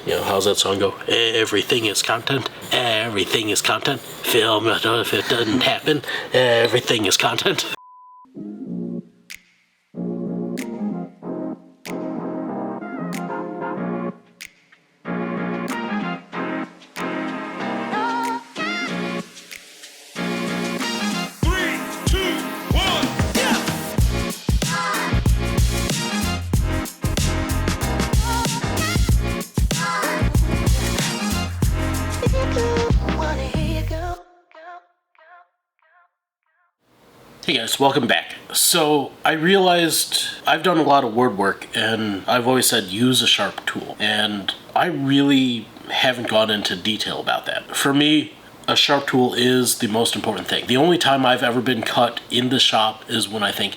You know, how's that song go? Everything is content. Everything is content. Film it if it doesn't happen. Everything is content. Hey guys, welcome back. So I realized I've done a lot of word work and I've always said use a sharp tool, and I really haven't gone into detail about that. For me, a sharp tool is the most important thing. The only time I've ever been cut in the shop is when I think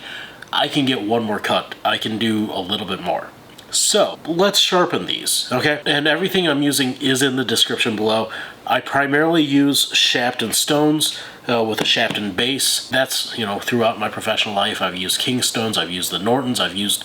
I can get one more cut, I can do a little bit more. So let's sharpen these, okay? And everything I'm using is in the description below. I primarily use Sharpening stones with a Sharpening base. That's, you know, throughout my professional life. I've used King stones, I've used the Nortons, I've used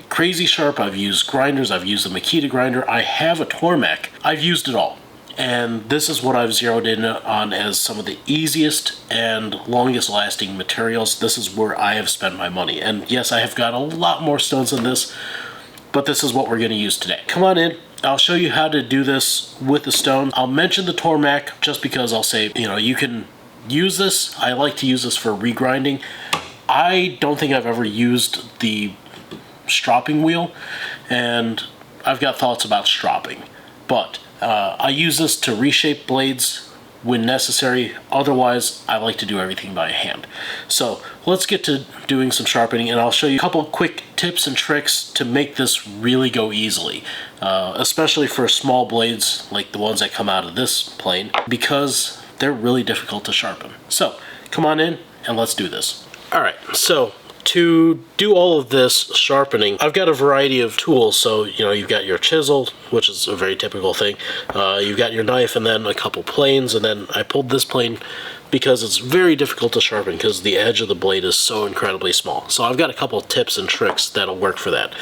Crazy Sharp, I've used grinders, I've used the Makita grinder, I have a Tormek. I've used it all. And this is what I've zeroed in on as some of the easiest and longest lasting materials. This is where I have spent my money. And yes, I have got a lot more stones than this, but this is what we're going to use today. Come on in. I'll show you how to do this with the stone. I'll mention the Tormek just because I'll say, you know, you can use this. I like to use this for regrinding. I don't think I've ever used the stropping wheel, and I've got thoughts about stropping, but I use this to reshape blades when necessary. Otherwise, I like to do everything by hand. So let's get to doing some sharpening, and I'll show you a couple quick tips and tricks to make this really go easily, especially for small blades like the ones that come out of this plane, because they're really difficult to sharpen. So come on in and let's do this. All right, so to do all of this sharpening, I've got a variety of tools. So, you know, you've got your chisel, which is a very typical thing. You've got your knife and then a couple planes, and then I pulled this plane because it's very difficult to sharpen because the edge of the blade is so incredibly small. So I've got a couple tips and tricks that'll work for that.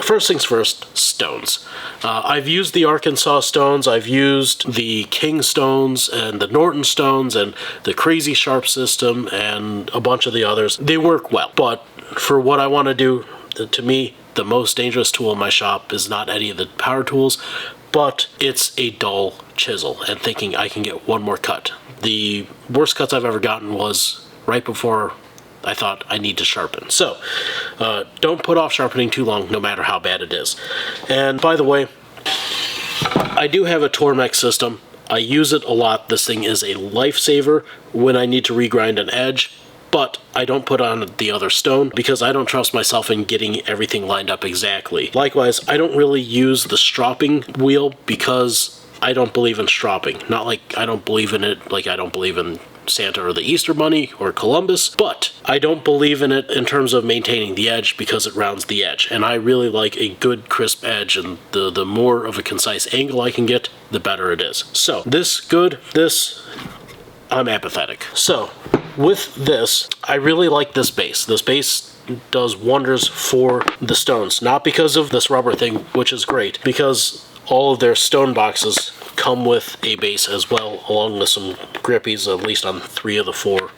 First things first, stones. I've used the Arkansas stones, I've used the King stones and the Norton stones and the Crazy Sharp system and a bunch of the others. They work well, but for what I want to do, to me, the most dangerous tool in my shop is not any of the power tools, but it's a dull chisel and thinking I can get one more cut. The worst cuts I've ever gotten was right before I thought I need to sharpen. So don't put off sharpening too long, no matter how bad it is. And by the way, I do have a Tormek system. I use it a lot. This thing is a lifesaver when I need to regrind an edge, but I don't put on the other stone because I don't trust myself in getting everything lined up exactly. Likewise, I don't really use the stropping wheel because I don't believe in stropping. Not like I don't believe in it, like I don't believe in Santa or the Easter Bunny or Columbus, but I don't believe in it in terms of maintaining the edge because it rounds the edge, and I really like a good crisp edge, and the more of a concise angle I can get, the better it is. So this good, this I'm apathetic. So with this, I really like this base. This base does wonders for the stones, not because of this rubber thing, which is great, because all of their stone boxes come with a base as well, along with some grippies, at least on 3 of the 4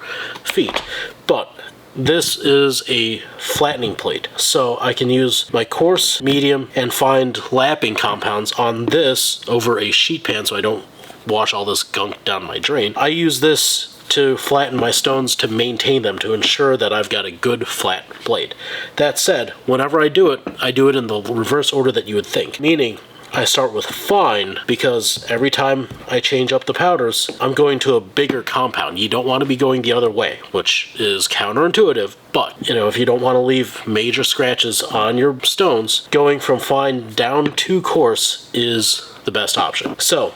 feet. But this is a flattening plate, so I can use my coarse, medium, and fine lapping compounds on this over a sheet pan so I don't wash all this gunk down my drain. I use this to flatten my stones to maintain them, to ensure that I've got a good flat blade. That said, whenever I do it in the reverse order that you would think, meaning I start with fine because every time I change up the powders, I'm going to a bigger compound. You don't want to be going the other way, which is counterintuitive, but, you know, if you don't want to leave major scratches on your stones, going from fine down to coarse is the best option. So,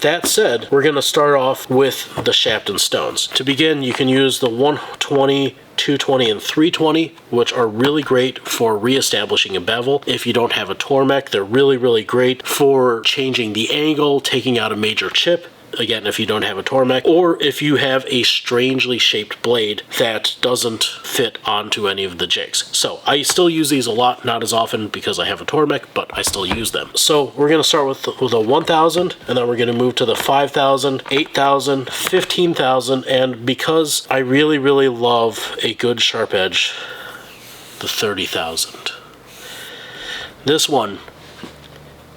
that said, we're going to start off with the Sharpening stones. To begin, you can use the 120, 220, and 320, which are really great for re-establishing a bevel. If you don't have a Tormek, they're really, really great for changing the angle, taking out a major chip. again, if you don't have a Tormek, or if you have a strangely shaped blade that doesn't fit onto any of the jigs. So I still use these a lot, not as often because I have a Tormek, but I still use them. So we're going to start with a 1000, and then we're going to move to the 5000, 8000, 15,000, and because I really, really love a good sharp edge, the 30,000. This one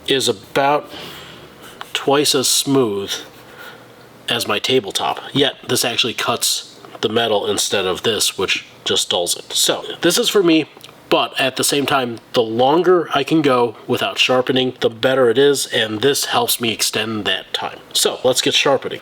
is about twice as smooth as my tabletop, yet this actually cuts the metal instead of this, which just dulls it. So this is for me, but at the same time, the longer I can go without sharpening, the better it is, and this helps me extend that time. So let's get sharpening.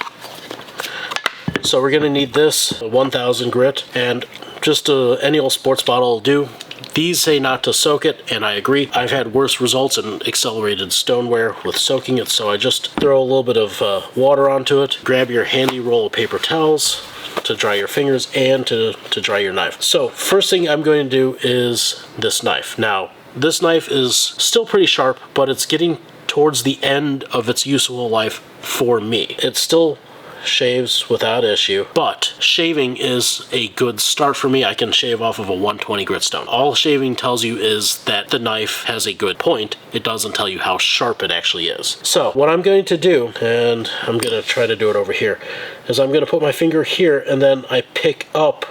So we're going to need this, a 1000 grit, and just any old sports bottle will do. These say not to soak it, and I agree. I've had worse results in accelerated stoneware with soaking it, so I just throw a little bit of water onto it. Grab your handy roll of paper towels to dry your fingers and to dry your knife. So first thing I'm going to do is this knife. Now, this knife is still pretty sharp, but it's getting towards the end of its useful life for me. It still shaves without issue, but shaving is a good start for me. I can shave off of a 120 grit stone. All shaving tells you is that the knife has a good point. It doesn't tell you how sharp it actually is. So what I'm going to do, and I'm going to try to do it over here, is I'm going to put my finger here, and then I pick up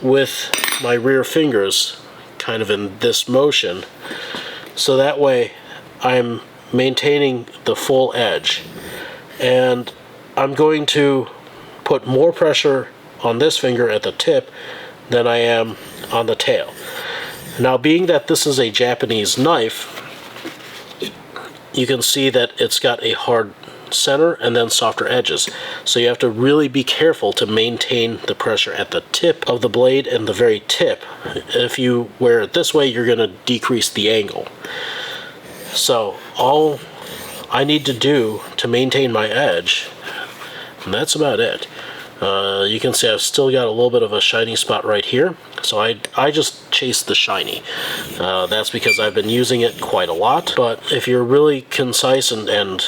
with my rear fingers kind of in this motion, so that way I'm maintaining the full edge. And I'm going to put more pressure on this finger at the tip than I am on the tail. Now, being that this is a Japanese knife, you can see that it's got a hard center and then softer edges. So you have to really be careful to maintain the pressure at the tip of the blade and the very tip. If you wear it this way, you're going to decrease the angle. So all I need to do to maintain my edge, and that's about it. You can see I've still got a little bit of a shiny spot right here, so I just chase the shiny. That's because I've been using it quite a lot, but if you're really concise and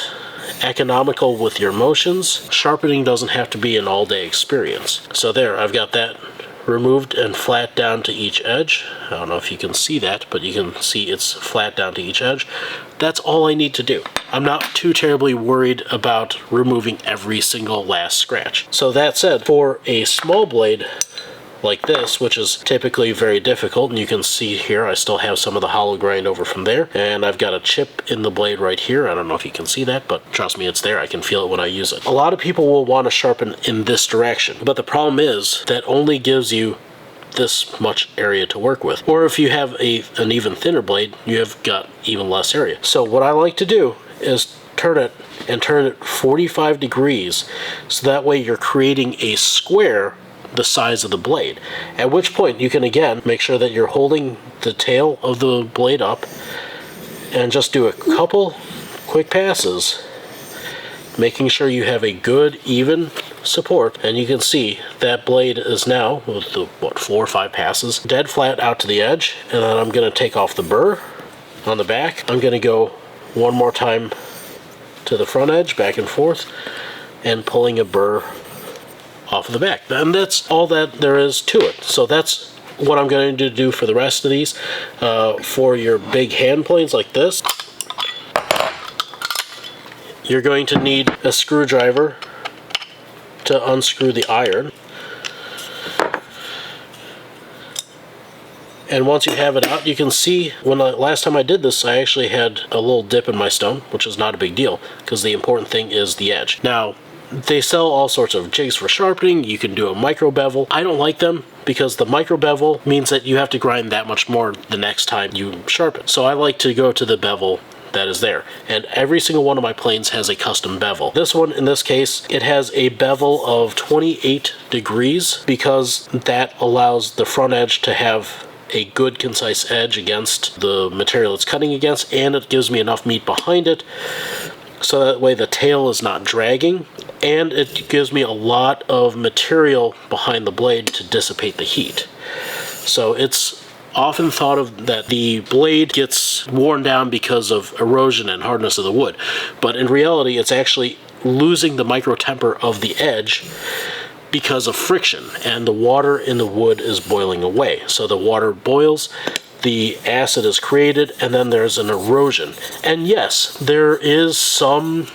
economical with your motions, sharpening doesn't have to be an all-day experience. So there, I've got that removed and flat down to each edge. I don't know if you can see that, but you can see it's flat down to each edge. That's all I need to do. I'm not too terribly worried about removing every single last scratch. So that said, for a small blade like this, which is typically very difficult, and you can see here I still have some of the hollow grind over from there, and I've got a chip in the blade right here. I don't know if you can see that, but trust me, it's there. I can feel it when I use it. A lot of people will want to sharpen in this direction, but the problem is that only gives you this much area to work with. Or if you have an even thinner blade, you have got even less area. So what I like to do is turn it 45 degrees, so that way you're creating a square the size of the blade, at which point you can again make sure that you're holding the tail of the blade up and just do a couple quick passes, making sure you have a good even support. And you can see that blade is now, with the 4 or 5 passes, dead flat out to the edge. And then I'm going to take off the burr on the back. I'm going to go one more time to the front edge, back and forth, and pulling a burr off of the back. And that's all that there is to it. So that's what I'm going to do for the rest of these. For your big hand planes like this, you're going to need a screwdriver to unscrew the iron. And once you have it out, you can see last time I did this, I actually had a little dip in my stone, which is not a big deal, because the important thing is the edge. Now, they sell all sorts of jigs for sharpening. You can do a micro bevel. I don't like them because the micro bevel means that you have to grind that much more the next time you sharpen. So I like to go to the bevel that is there. And every single one of my planes has a custom bevel. This one, in this case, it has a bevel of 28 degrees because that allows the front edge to have a good concise edge against the material it's cutting against, and it gives me enough meat behind it so that way the tail is not dragging, and it gives me a lot of material behind the blade to dissipate the heat. So it's often thought of that the blade gets worn down because of erosion and hardness of the wood, but in reality it's actually losing the micro temper of the edge because of friction, and the water in the wood is boiling away. So the water boils, the acid is created, and then there's an erosion. And yes, there is some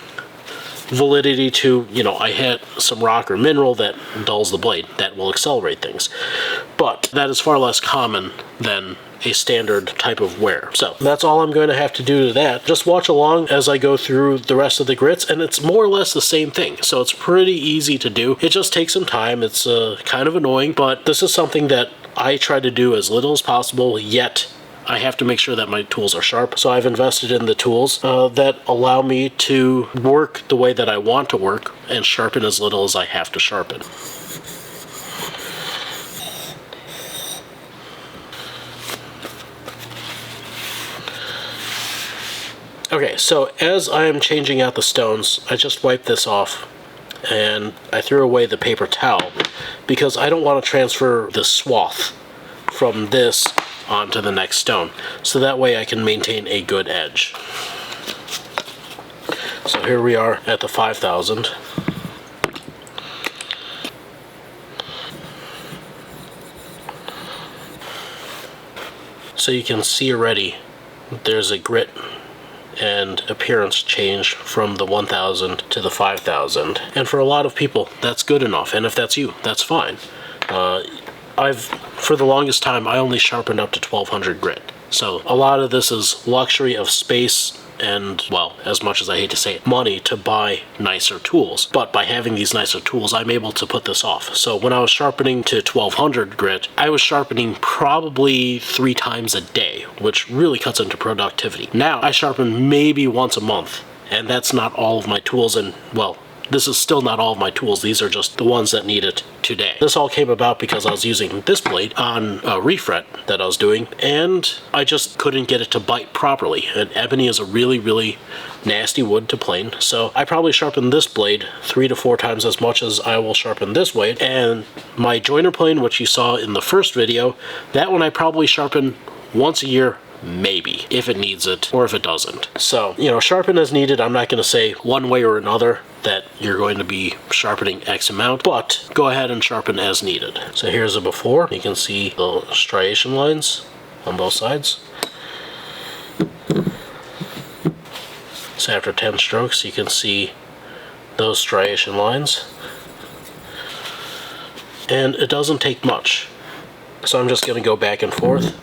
validity to, I hit some rock or mineral that dulls the blade. That will accelerate things. But that is far less common than a standard type of wear. So that's all I'm going to have to do to that. Just watch along as I go through the rest of the grits, and it's more or less the same thing. So it's pretty easy to do. It just takes some time. It's kind of annoying, but this is something that I try to do as little as possible, yet I have to make sure that my tools are sharp. So I've invested in the tools that allow me to work the way that I want to work and sharpen as little as I have to sharpen. Okay, so as I am changing out the stones, I just wiped this off and I threw away the paper towel because I don't want to transfer the swath from this onto the next stone, so that way I can maintain a good edge. So here we are at the 5,000. So you can see already there's a grit and appearance change from the 1,000 to the 5,000, and for a lot of people that's good enough, and if that's you, that's fine. For the longest time, I only sharpened up to 1,200 grit. So a lot of this is luxury of space and, well, as much as I hate to say it, money to buy nicer tools. But by having these nicer tools, I'm able to put this off. So when I was sharpening to 1,200 grit, I was sharpening probably 3 times a day, which really cuts into productivity. Now I sharpen maybe once a month, and that's not all of my tools, and, well, this is still not all of my tools. These are just the ones that need it today. This all came about because I was using this blade on a refret that I was doing, and I just couldn't get it to bite properly. And ebony is a really, really nasty wood to plane, so I probably sharpen this blade 3 to 4 times as much as I will sharpen this blade. And my joiner plane, which you saw in the first video, that one I probably sharpen once a year, maybe, if it needs it or if it doesn't. So, sharpen as needed. I'm not going to say one way or another that you're going to be sharpening X amount, but go ahead and sharpen as needed. So here's a before. You can see the striation lines on both sides. So after 10 strokes, you can see those striation lines. And it doesn't take much. So I'm just going to go back and forth.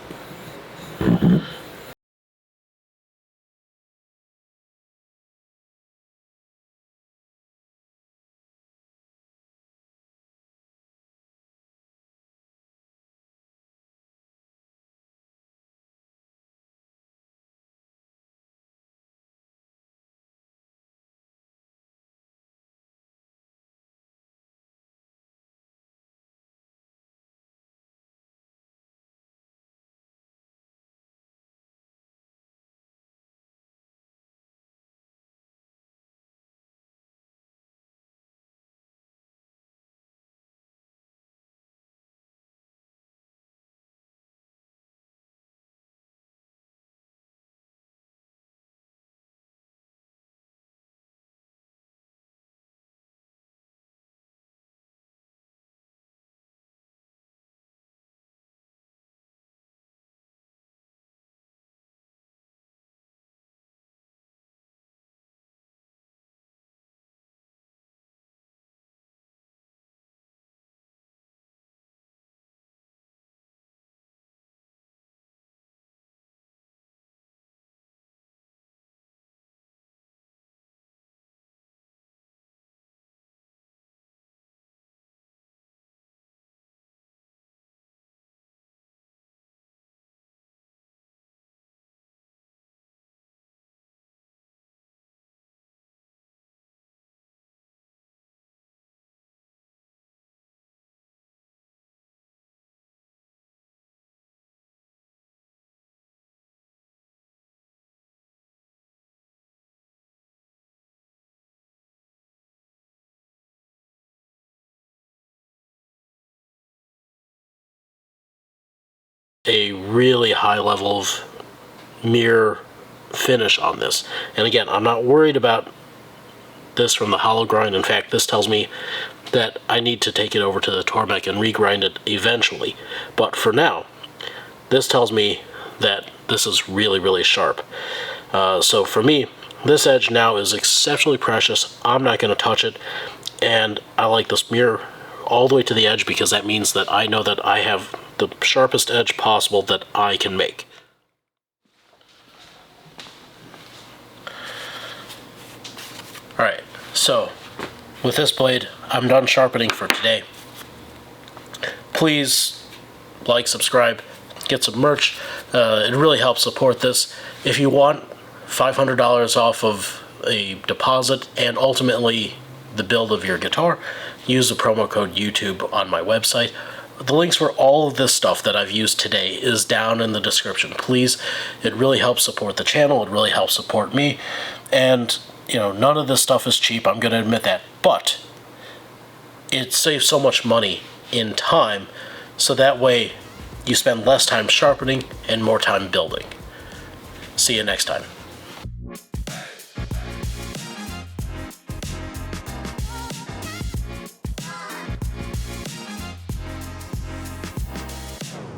A really high level of mirror finish on this. And again, I'm not worried about this from the hollow grind. In fact, this tells me that I need to take it over to the Tormek and regrind it eventually. But for now, this tells me that this is really, really sharp. So for me, this edge now is exceptionally precious. I'm not going to touch it, and I like this mirror all the way to the edge because that means that I know that I have the sharpest edge possible that I can make. Alright, so with this blade, I'm done sharpening for today. Please like, subscribe, get some merch. It really helps support this. If you want $500 off of a deposit and ultimately the build of your guitar, use the promo code YouTube on my website. The links for all of this stuff that I've used today is down in the description. Please, it really helps support the channel. It really helps support me. And you know, none of this stuff is cheap, I'm going to admit that, but it saves so much money in time, so that way you spend less time sharpening and more time building. See you next time.